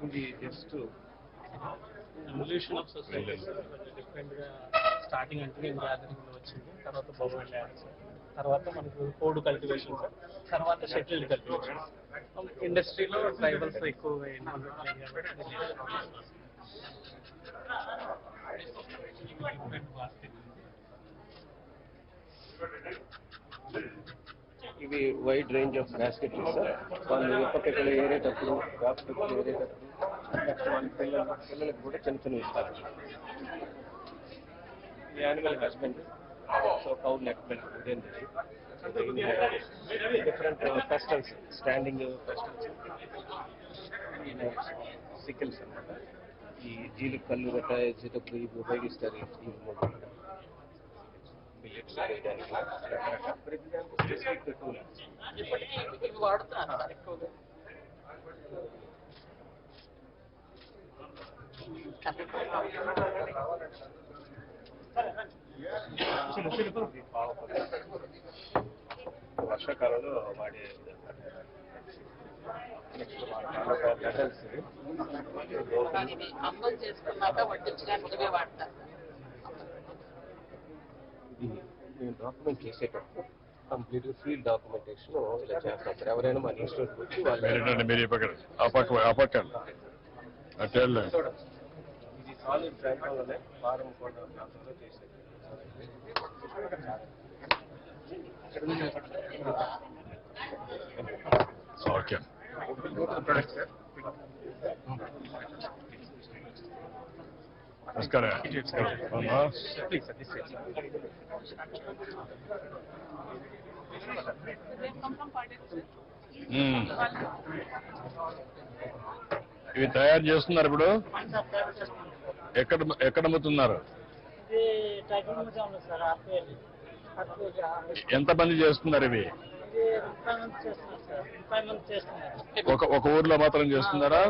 ఇది just evolution of society. Different గా starting అంటే గ్యాదరింగ్ లో వచ్చింది, తర్వాత బోవెన్ ల్యాండ్స్, తర్వాత మనకు కోడ్ కల్టివేషన్, తర్వాత షెటిల్డ్ కల్టివేషన్. ఇండస్ట్రీలో ట్రైబల్స్ ఎక్కువగా ఇన్వాల్వ్ ఇవి వైడ్ రేంజ్ ఆఫ్ బాస్కెట్లు సార్. వాళ్ళు ఎప్పటికెక్కడ ఏరేటప్పుడు బాస్కెట్లు ఏరేటప్పుడు నెక్స్ట్ వాళ్ళ పిల్లలకు కూడా చిన్న చిన్న ఇస్తారు. ఇది animal husbandry. So cow neck milk ఇదేంటి different pestles, standing pestles, sickles అన్నమాట. ఈ జీలు కళ్ళు గట్ట వేసేటప్పుడు ఇవి ఉపయోగిస్తారు. ఈ మిల్లెట్స్ చేయడానికి స్పెసిఫిక్ టూల్ ఇవి వాడుతున్నారు సార్ ఎక్కువగా. వర్షాకాలంలో వాడే అమ్మలు చేసుకున్నాక వడ్డించడానికి ఇవే వాడతారు. ఇది మేము డాక్యుమెంట్ చేసేటప్పుడు కంప్లీట్ ఫీల్డ్ డాక్యుమెంటేషన్ ఇలా చేస్తాం సార్. ఎవరైనా మన ఇన్స్టిట్యూట్ వచ్చి వాళ్ళు మీరు ఇది సాలిడ్ ప్రాంతంలోనే ఫారం కూడా ప్రాంతంలో చేసేది. ఓకే. నమస్కారం. ఇవి తయారు చేస్తున్నారు ఇప్పుడు. ఎక్కడ అమ్ముతున్నారు? ఎంతమంది చేస్తున్నారు ఇవి? ఒక ఊర్లో మాత్రం చేస్తున్నారా?